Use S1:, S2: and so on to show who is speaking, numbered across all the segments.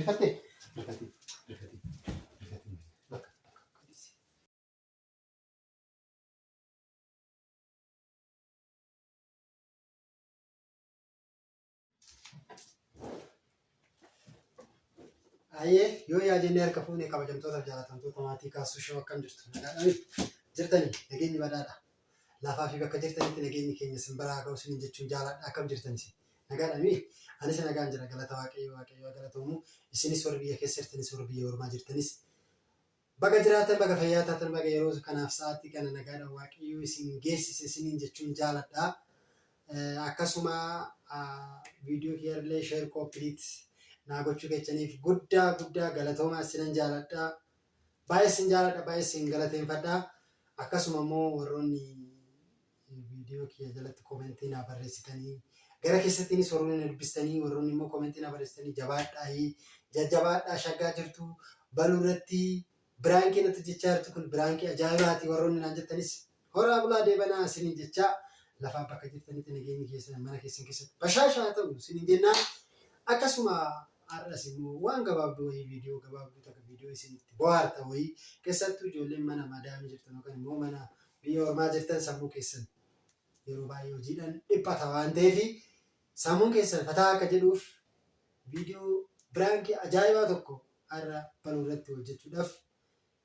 S1: Rifatte. Rifatti. Bakka. Ayyee yoo yaadannee harka fuunee kabajamtoota jaalatamtoota maatii kaasuu shoo akkam jirtu nagaadhaan jirtanii nageenyi badhaadha. Lafaa fi bakka jirtanitti nageenyi keenya simbiraa haa ga'u isiniin jechuun jaaladha akkam jirtanis nagaadhaan anis nagaan jira galata waaqayyoo galatoomu isinis warri biyya keessa jirtanis warri biyya ormaa jirtanis baga jiraatan baga fayyaa taatan baga yeroo kanaaf sa'aatii kana nagaadhaan waaqayyoo isin geessise isiniin jechuun jaaladha. Akkasuma viidiyoo kiyarlee sheer kooppiit naa gochuu keessaniif guddaa galatoomaa isinan jaaladha. Baay'ee isin jaaladha baay'ee isin galateeffadha. Akkasuma immoo warroonni viidiyoo kiyya jalatti koomentii naa barreessitanii gara keessattiinis warroonni dubbistanii warroonni immoo koomentii naa barreessitanii jajjabaadhaa shaggaa jirtu baluu irratti biraankii natti jechaa jirtu kun biraankii ajaa'ibaati warroonni naan jettanis horaa bulaa deebanaa isiniin jechaa lafaa bakka jirtanitti nageenyi keessan mana keessan keessatti bashaashaa ta'u isiniin jennaan. Akkasuma har'as immoo waan gabaabduu wayii viidiyoo gabaabduu takka viidiyoo isinitti bohaarta wayii keessattuu ijoolleen mana madaamii jirtan yookaan immoo mana biyya ormaa jirtan sammuu keessan yeroo baay'ee hojiidhaan dhiphata waan ta'eef sammuun keessan fataa akka jedhuuf viidiyoo biraankii ajaa'ibaa tokko har'a baluu irratti hojjechuudhaaf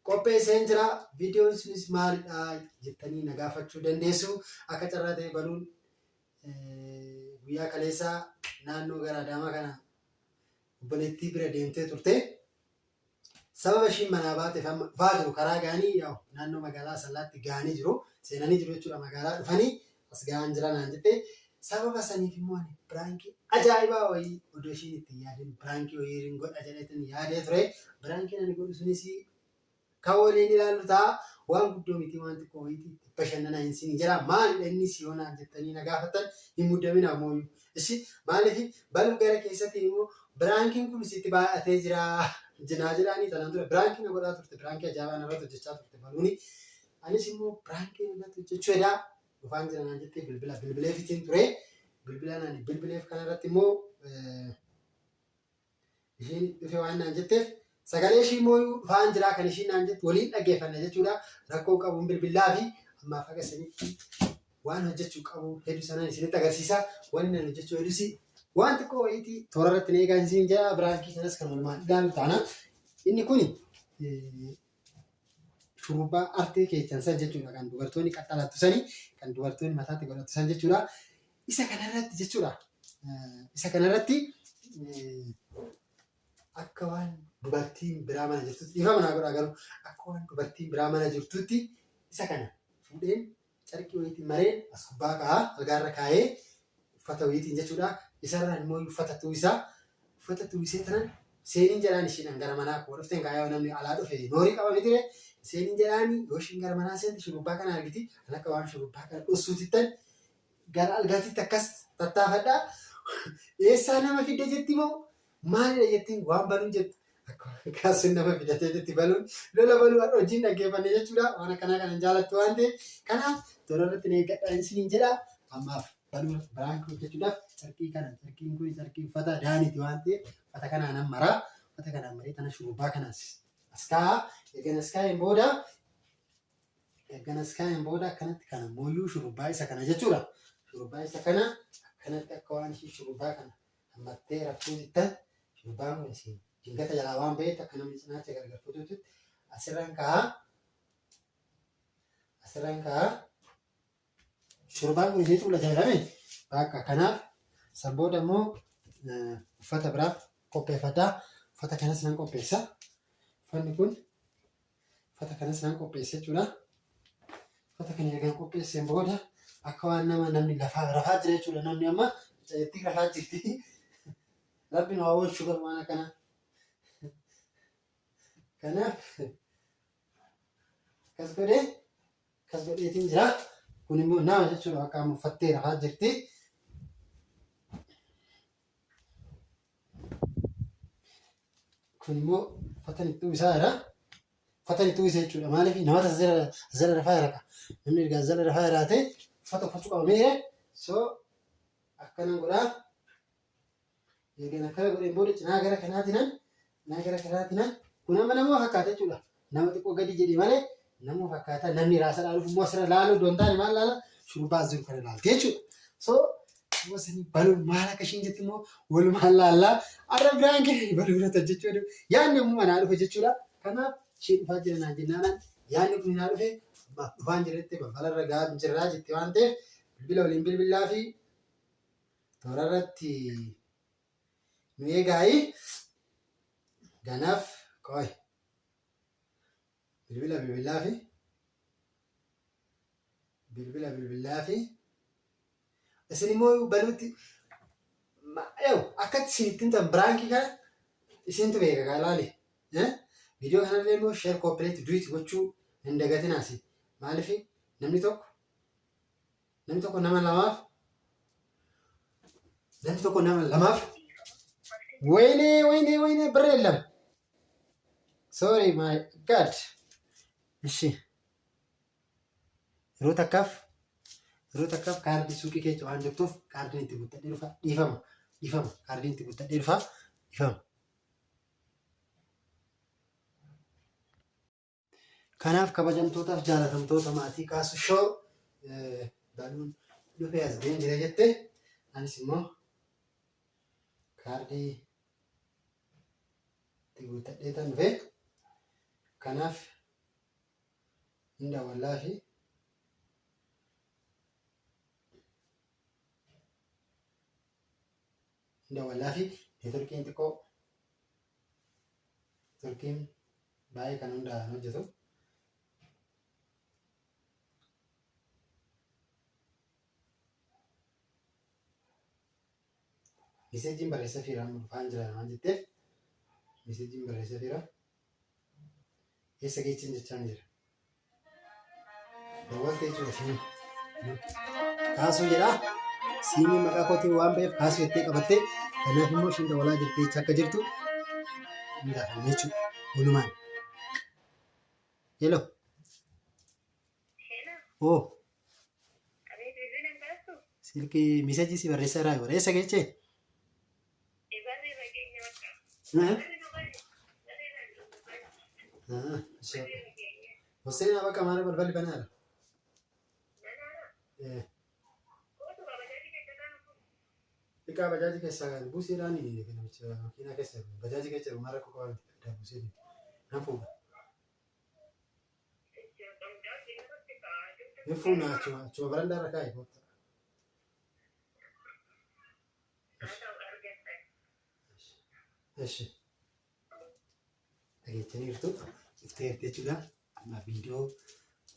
S1: qopheesseen jira. Viidiyoon sunis maalidha jettanii na gaafachuu dandeessu. Akka carraa ta'e baluun guyyaa kaleessaa naannoo gara Adaamaa kana obboleettii bira deemtee turte. Sababa ishiin manaa baateef amma dhufaa jiru karaa gaanii naannoo magaalaa Asallaatti gaanii jiru. Seenanii jiru jechuudha magaalaa dhufanii as gahan jira naan jettee. Sababa saniif immoo ani biraankii ajaa'ibaa wayii odoo ishiin itti yaadin biraankii wayii godha jedheetiin yaadee ture. Biraankiin ani godhu sunis kan waliin ilaallu ta'a. Waan guddoo miti waan xiqqoo wayiiti bashannanaa hin siin jira. Maalidha inni siyoonaan jettanii na gaafatan hin muddaminaa mooyyuu. Ishi maaliif baluu gara keessatti immoo biraankiin kun sitti baay'atee jira. Jinaa jedhaanii tanaan dura biraankii na godhaa turte. Biraankii ajaa'ibaa narratti hojjechaa turte baluuni. Anis immoo biraankii irratti hojjechuu edaa dhufaan jira naan jettee bilbileef ittiin ture. Bilbileef kanarratti immoo ishiin dhufee waan naan jetteef sagalee ishii mooyyuu dhufaan jiraa kan ishiin naan jettu waliin dhaggeeffanna jechuudha. Rakkoo qabuun bilbilaa fi ammaaf akka isinitti waan hojjechuu qabu hedduu sanaan isinitti agarsiisa. Wanni nan hojjechuu hedduusi waan xiqqoo wayiiti toora irratti na eegaa isin jira. Biraankii kanas kan walumaan ilaalu taana. Inni kun shurrubbaa artee keessan san jechuudha. Kan dubartoonni qaxxalattu sanii kan dubartoonni mataatti godhattu san jechuudha. Isa kanarratti jechuudha. Isa kanarratti akka waan dubartiin biraa mana jirtutti dhiifa manaa godhaa garuu akka waan dubartiin biraa mana jirtutti isa kana fuudheen carqii wayiitiin mareen as gubbaa kaa'aa algaarra kaa'ee uffata wayiitiin jechuudha. Isarraan immoo uffata tuwisee tanan seeniin jedhaan ishiidhaan gara manaa koo dhufteen kaayyaa namni alaa dhufe noorii qaba miti seeniin jedhaan yoo ishiin gara manaa seenti shurrubbaa kana argiti kan akka waan shurrubbaa kana dhossuutittan gara algaatitti akkas tattaafadhaa. Eessaa nama fidde jetti moo maalidha jettiin waan baluun jettu. Kaasuun nama fidatee jetti baluun lola baluu har'a hojiin dhaggeeffanne jechuudha. Waan akkanaa kanan jaalattu waan ta'eef kanaaf toora irratti na eeggadhaa isiniin jedha. Ammaaf baluu biraankii hojjechuudhaaf carqiin kun carqii uffata daaniiti waan ta'eef uffata kanaan maraa uffata kanaan maree tana shurrubbaa kanaas as kaa'aa. Eegan as kaa'een booda akkanatti kana mooyyuu shurrubbaa isa kana jechuudha. Shurrubbaa isa kana akkanatti akka waan ishii shurrubbaa kana hammattee rakkoo jettan shurrubbaan kun isiin jingata jalaa waan ba'eef akka namni cinaacha gargarfatuutti asirraan kaa'aa. Shurrubbaan kun ishee xuula jedhame bakka kanaaf san booda immoo uffata biraa qopheeffadhaa. Uffata kanas nan qopheessa. Uffanni kun uffata kanas nan qopheessa jechuudha. Uffata kana erga qopheesseen booda akka waan namni rafaa jira jechuudha. Namni amma ceetii rafaa jirti. Rabbi nu hawwachuu qabu waan akkanaa. Kanaaf akkas godheetiin jira. Kun immoo nama jechuudha akka amma uffattee rafaa jirti. Kun immoo uffata ittuu isaa jira. Uffata ittuu isa jechuudha. Maaliif namata zala rafaa jira. Namni ergaa zala rafaa jiraate uffata uffachuu qaba miire. So akkanan godhaa. Eegan akkana godheen booda cinaa gara kanaatiin Naa gara karaatina kun amma nama fakkaata jechuudha. Nama xiqqoo gadi jedhee malee nama fakkaata namni raasa dhaaluuf immoo asirra laaluu doon taane maal laala shurbaa jiru kana laalte jechuudha. So wasanii baluu maal akka ishiin jettu immoo walumaan laallaa arra biraan kee baluu irratti hojjechuu yaadni immoo manaa dhufe jechuudha. Kanaaf ishee dhufaa jira naan jennaanaan yaadni kun naa dhufe dhufaan jiretti balbalarra gahaa jirraa jettee waan ta'eef bilbila waliin bilbilaa fi toora irratti nu eegaayi ganaaf qoy bilbilaa fi isin immoo baluutti akkatti isinittiin tan biraankii kana isintu beeka kaa ilaali viidiyoo kanallee immoo sheer kooppileetti duwiti gochuu hin dagatinaasi maaliif namni tokko nama lamaaf wayne birree lama sorry my god ishi yeroo takkaaf kaardii suuqii keessa waan jirtuuf kaardiin itti guuttadhee dhufa dhiifama kaardiin itti guuttadhee dhufa dhiifama. Kanaaf kabajamtootaaf jaalatamtoota maatii kaasu shoo baluun dhufee as deem jira jette anis immoo kaardii itti guuttadhee tan dhufe kanaaf hin daawwallaa fi neetworkiin xiqqoo neetworkiin baay'ee kan hundaan hojjetu. Meseejiin barreessaa fiiraan dhufaan jira waan jetteef meseejiin barreessaa fiira eessa geechin jechaan jira. Dawwaltee jechuudha siin kaasuu jedhaa siinii maqaa kootiin waan beef kaasuu jettee qabattee kanaaf immoo ishiin dawalaa jirtee jecha akka jirtu hin gaafanne jechuudha walumaan. Hello. Oh. Silkii meseejii si barreessaa irraa bara eessa geechee? Hussein apa kamar balbal banar? Ika bajaji कैसा है? बुसी रानी है लेकिन किना कैसे bajaji कैसे हमारा को कौन है बुसी नहीं ना फूगा ये फूना चुआ बरंडा रखा है बहुत ऐसे lagi jadi itu itu juga sama video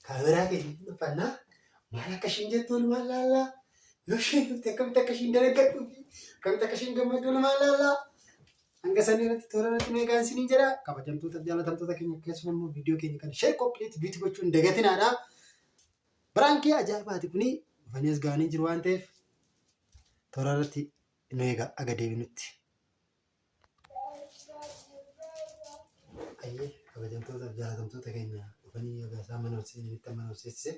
S1: kamera kayak pernah malah kasih jatuh malala yoshin tak kasih dekat kami tak kasih gambar dulu malala angga sani nanti orang nanti mereka sini jera kapan tuh terjala tentu tak kini kayak semua video kini kan share complete video bocun degatin ada berangki aja berarti puni Vanias gani jeruan tef orang nanti mereka agak devinuti aye kabajamtoota jaalatamtoota keenya dhufanii agaasaa mana horsiisee mana horsiisee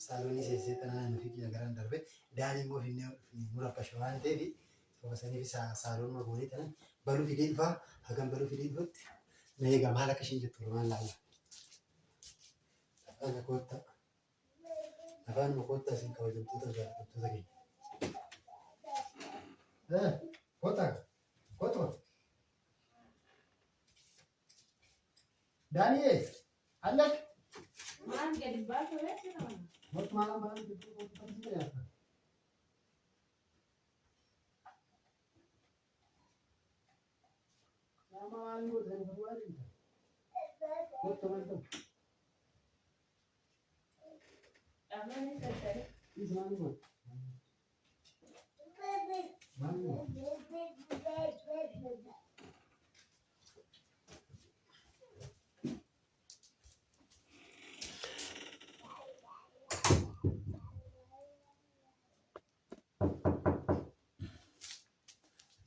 S1: saalonii seessee tanaa nufi kiyya garaan darbe daadhii immoo finnee mura kasha waan ta'eef sobasaniif saaloon magoonii tanan baluu fidee dhufaa hagam baluu fidee dhufutti na eegaa maal akka ishiin jettu maal laalla afaan makoottaa isin kabajamtoota jaalatamtoota keenya koota Daniel, alak.
S2: Man jadi baso ya sih teman.
S1: Buat malam-malam itu penting ya. Nama malu dari Februari. Buat teman-teman.
S2: Apa nih tadi?
S1: Ini malu. Malu.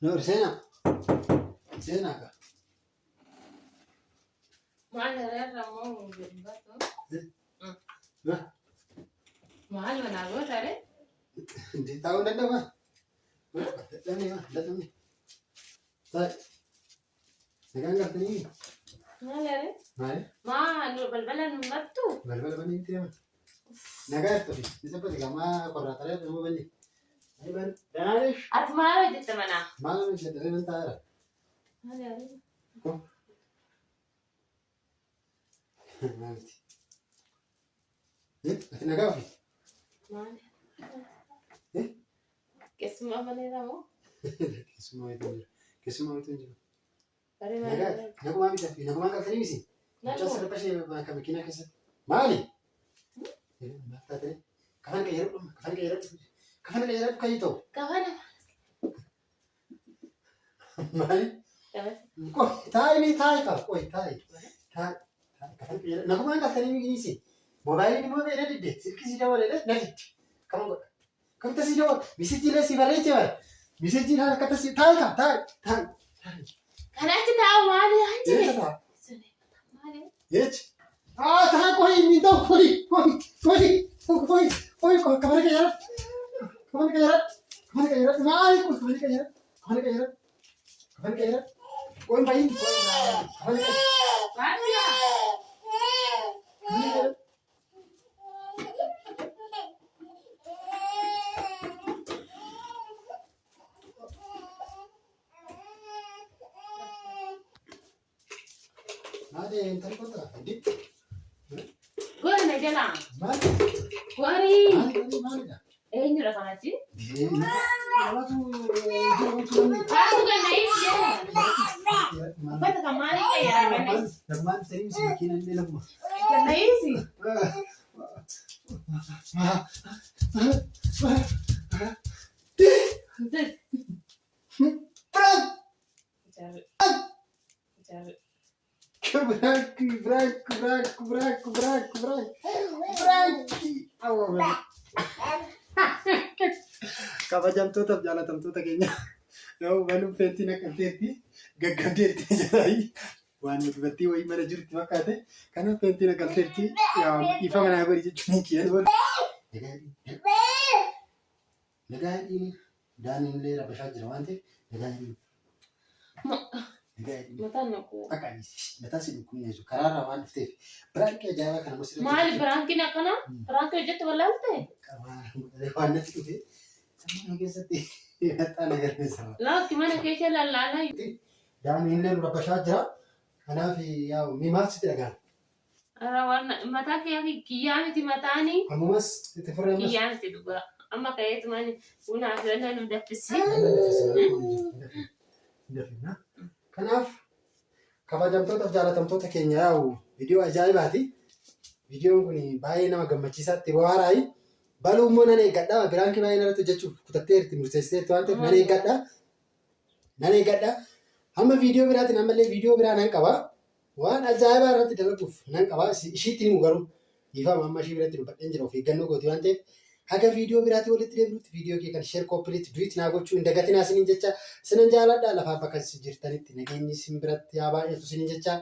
S1: No, Sena ka.
S2: Mana ya Ramon jadi baso?
S1: Nah,
S2: Mahal mana gue tadi?
S1: Di tahun ada mah. Datang nih. Nagaan galtanii
S2: Maal ere?
S1: maali?
S2: Maal balbala nu mattu?
S1: Balbala banii itti hima. Nagaa itti ofi. Isa pati gamaa qorraa taree dhumuu banni. Ayi bari. Danaanish.
S2: Ati maal hojjette mana?
S1: Maal hojjetaree nan taa'eera.
S2: Maal ere?
S1: Maalti? Ati nagaa ofi?
S2: Maal? Keessumaa maleera moo?
S1: Keessumaa wayitu hin jiru. Keessumaa wayitu hin jiru.
S2: Baree
S1: Nagaa.
S2: maal?
S1: Nagumaa miti. Nagumaa galtanii misi. Mucaa sirba ishee bakka makiinaa keessatti. Maali? Kafana qayyadhu. Kafana qayyadhu. Kafana qayyadhu kan ta'u.
S2: Kafana.
S1: Maali? Koi taa'i qaba. Koi taa'i. Kafana qayyadhu. Nagumaa galtanii misi. Moobaayiliin immoo beela didde. Silkii si dabalee na didde. Kama godha. Kamta si dabala. Misijjiilee si bareeche bara. Misijjiin harkata si taa'i qaba. Taa'i.
S2: Kanatti taa'u maali hanjire?
S1: Eessa ta'a?
S2: Maali?
S1: Yeech. Ta'a koi inni ta'u koi. Kafana qayyadhu. Kafana qayyadhu. Kafana qayyadhu. Maali kun kafana qayyadhu. Kafana qayyadhu. Kafana qayyadhu. Koi bayin. Kafana qayyadhu.
S2: Maali?
S1: Kafana qayyadhu. Maali intali kota? Hindi.
S2: Goone na jala.
S1: Maali?
S2: Goori.
S1: Maalidha?
S2: Eenyudha kanatti?
S1: Namatu jiru.
S2: Haatu ganna ibsi. Uffata kan maaliif fayyadaman?
S1: Nagumaan ta'ee misi makiinaa illee lafuma.
S2: Ganna ibsi. Kabajamtootaaf jaalatamtoota keenya yoo waluun feentiin akkanteetti gaggabdeetti jedhanii waan dubartii wayii mana jirti fakkaate kanaaf feentiin akkanteetti ifa manaa godhi jechuun kiyyan wal. Nagaa hidhiin daaniin illee rabashaa jira waan ta'eef nagaa hidhiin. Mataan naquu.
S1: Mataan si dhukkubneessu karaarraa waan dhufteef biraanqii ajaa'ibaa kana mos
S2: Maali biraankiin akkana? Biraankiin hojjette wallaalte?
S1: waan natti dhufe sammuu keessatti hidhataa nagarreessa.
S2: Laakki mana keessa lallaalaa.
S1: Daaniin illee rabashaa jira kanaaf yaa'u miimaaf sitti dhagaan.
S2: Mataa kiyyaa miti mataanii.
S1: Ammumas itti furee ammas.
S2: Kiyyaa miti dhugaa. Amma ka'eetu mani bunaa fi wanna nu daffisi.
S1: Kanaaf kabajamtootaaf jaalatamtoota keenya yaa'u viidiyoo ajaa'ibaati. Viidiyoon kun baay'ee nama gammachiisaatti bohaaraayi. Baluu immoo nan eeggadha. Biraankii baay'ee narratti hojjechuuf kutatteerti murteessiteerti waan ta'eef nan eeggadha. Nan eeggadha. Hamma viidiyoo biraatiin ammallee viidiyoo biraa nan qaba. Waan ajaa'ibaa irratti dalaguuf nan qaba. Ishiitti himu garuu dhiifama amma ishii biratti dubbadheen jira of eeggannoo gooti waan ta'eef. Haga viidiyoo biraatti walitti deebinutti viidiyoo kee kan sheer koppiliitti duwiitti naa gochuu hin dagatinaa isiniin jecha isinan jaaladha lafaa bakka jirtanitti nageenyi isin biratti haa baay'atu isiniin jecha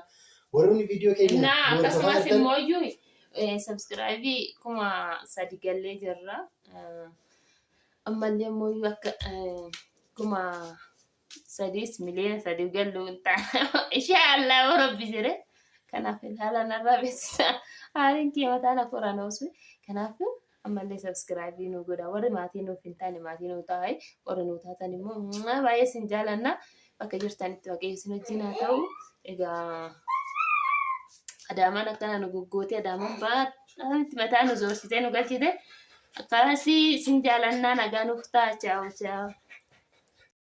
S1: warroonni viidiyoo keenya
S2: akkasumas immoo iyyuu sabskiraayibii kuma sadi gallee jirra ammallee immoo iyyuu akka kuma sadiis miliyoona sadii galluu hin taane inshaallah rabbi jire kanaaf haala narraa beeksisa haaliin kiyya mataan akka waraana osu kanaaf ammallee sabskiraayibii nu godha warri maatii nuuf hin taane maatii nu taa'e warri nu taatan immoo baay'ee sin jaalanna bakka jirtanitti waaqayyo isin wajjin haa ta'u egaa adaamaan akkana nu goggootee adaamaan baay'ee mataa nu zoorsitee nu galchite akkasii sin jaalannaa nagaa nuuf ta'a chaawu chaawu.